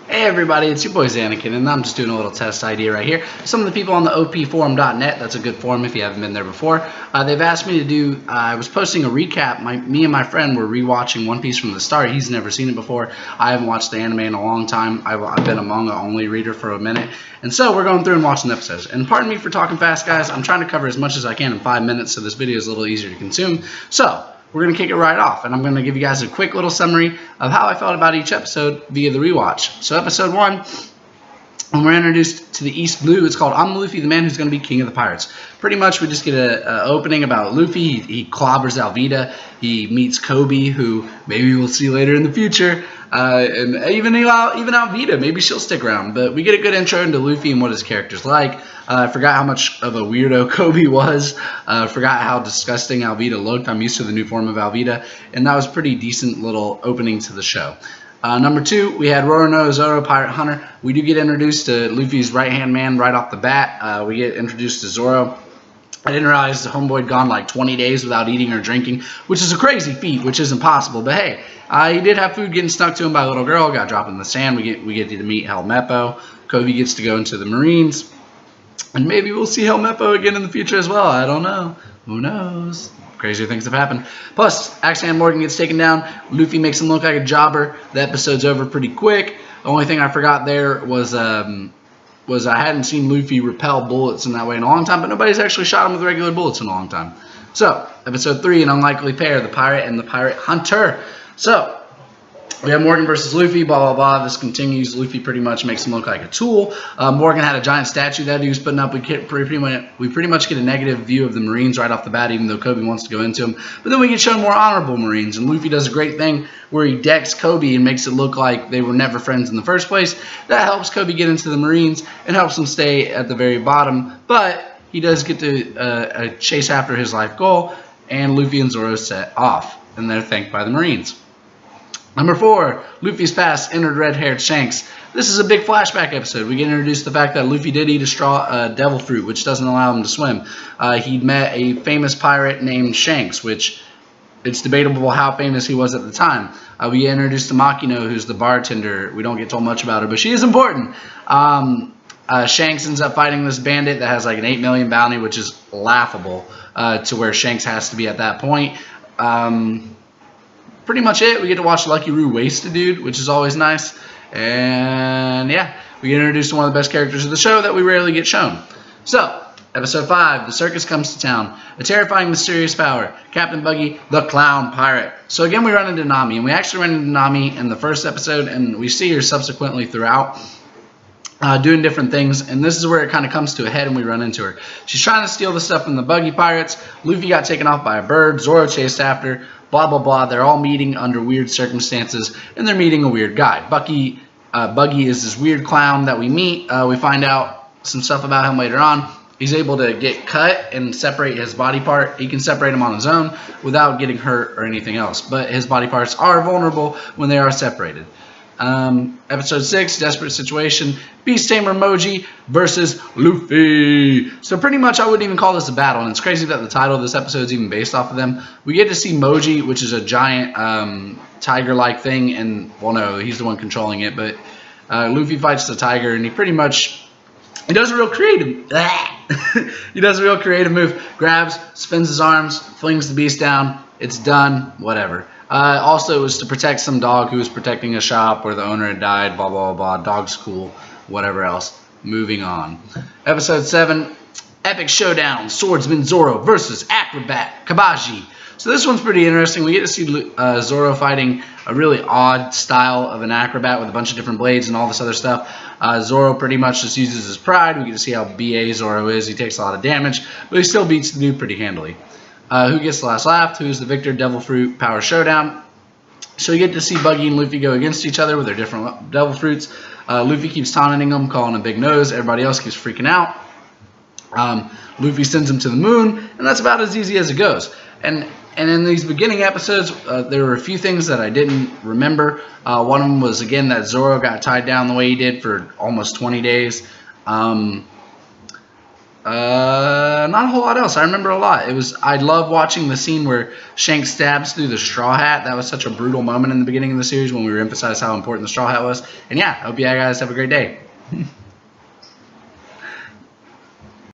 Hey everybody, it's your boy Zanekin, and I'm just doing a little test idea right here. Some of the people on the opforum.net, that's a good forum if you haven't been there before, they've asked me to do, I was posting a recap. Me and my friend were rewatching One Piece from the start. He's never seen it before. I haven't watched the anime in a long time. I've been a manga only reader for a minute. And so we're going through and watching episodes. And pardon me for talking fast, guys. I'm trying to cover as much as I can in 5 minutes, so this video is a little easier to consume. So we're going to kick it right off, and I'm going to give you guys a quick little summary of how I felt about each episode via the rewatch. So episode 1, when we're introduced to the East Blue, it's called I'm Luffy, the man who's going to be king of the pirates. Pretty much we just get an opening about Luffy. He clobbers Alvida. He meets Kobe, who maybe we'll see later in the future. And even Alvida, maybe she'll stick around. But we get a good intro into Luffy and what his character's like. I forgot how much of a weirdo Kobe was. Forgot how disgusting Alvida looked. I'm used to the new form of Alvida. And that was a pretty decent little opening to the show. Number 2, we had Roronoa Zoro, Pirate Hunter. We do get introduced to Luffy's right-hand man right off the bat. We get introduced to Zoro. I didn't realize the homeboy had gone like 20 days without eating or drinking, which is a crazy feat, which isn't possible. But hey, he did have food getting snuck to him by a little girl, got dropped in the sand. We get to meet Helmeppo. Kobe gets to go into the Marines. And maybe we'll see Helmeppo again in the future as well. I don't know. Who knows? Crazier things have happened. Plus, Axeman Morgan gets taken down. Luffy makes him look like a jobber. The episode's over pretty quick. The only thing I forgot there was I hadn't seen Luffy repel bullets in that way in a long time, but nobody's actually shot him with regular bullets in a long time. So, episode 3, an unlikely pair, the pirate and the pirate hunter. So, we have Morgan versus Luffy, blah, blah, blah. This continues. Luffy pretty much makes him look like a tool. Morgan had a giant statue that he was putting up. We pretty much get a negative view of the Marines right off the bat, even though Kobe wants to go into them. But then we get shown more honorable Marines, and Luffy does a great thing where he decks Kobe and makes it look like they were never friends in the first place. That helps Kobe get into the Marines and helps him stay at the very bottom. But he does get to chase after his life goal, and Luffy and Zoro set off, and they're thanked by the Marines. Number 4, Luffy's past entered red-haired Shanks. This is a big flashback episode. We get introduced to the fact that Luffy did eat a devil fruit, which doesn't allow him to swim. He'd met a famous pirate named Shanks, which it's debatable how famous he was at the time. We get introduced to Makino, who's the bartender. We don't get told much about her, but she is important. Shanks ends up fighting this bandit that has like an 8 million bounty, which is laughable to where Shanks has to be at that point. Pretty much it. We get to watch Lucky Roo waste a dude, which is always nice. And yeah, we get introduced to one of the best characters of the show that we rarely get shown. So, episode 5, the circus comes to town. A terrifying, mysterious power. Captain Buggy, the clown pirate. So again, we run into Nami, and we actually run into Nami in the first episode, and we see her subsequently throughout. Doing different things, and this is where it kind of comes to a head and we run into her. She's trying to steal the stuff from the Buggy Pirates. Luffy got taken off by a bird. Zoro chased after. Blah, blah, blah. They're all meeting under weird circumstances, and they're meeting a weird guy. Buggy is this weird clown that we meet. We find out some stuff about him later on. He's able to get cut and separate his body part. He can separate them on his own without getting hurt or anything else, but his body parts are vulnerable when they are separated. Episode 6, Desperate Situation, Beast Tamer Moji versus Luffy. So pretty much I wouldn't even call this a battle, and it's crazy that the title of this episode is even based off of them. We get to see Moji, which is a giant tiger-like thing, and, well, no, he's the one controlling it, but Luffy fights the tiger, and he does a real creative he does a real creative move. Grabs, spins his arms, flings the beast down. It's done. Whatever. Also, it was to protect some dog who was protecting a shop where the owner had died. Blah, blah, blah. Dog's cool. Whatever else. Moving on. Episode 7. Epic Showdown. Swordsman Zoro versus Acrobat Kabaji. So this one's pretty interesting. We get to see Zoro fighting a really odd style of an acrobat with a bunch of different blades and all this other stuff. Zoro pretty much just uses his pride. We get to see how BA Zoro is. He takes a lot of damage, but he still beats the dude pretty handily. Who gets the last laugh? Who's the victor? Devil Fruit Power Showdown. So you get to see Buggy and Luffy go against each other with their different Devil Fruits. Luffy keeps taunting him, calling him Big Nose. Everybody else keeps freaking out. Luffy sends him to the moon, and that's about as easy as it goes. And in these beginning episodes, there were a few things that I didn't remember. One of them was, again, that Zoro got tied down the way he did for almost 20 days. Not a whole lot else. I remember a lot. I love watching the scene where Shank stabs through the straw hat. That was such a brutal moment in the beginning of the series when we were emphasizing how important the straw hat was. And yeah, I hope you guys have a great day.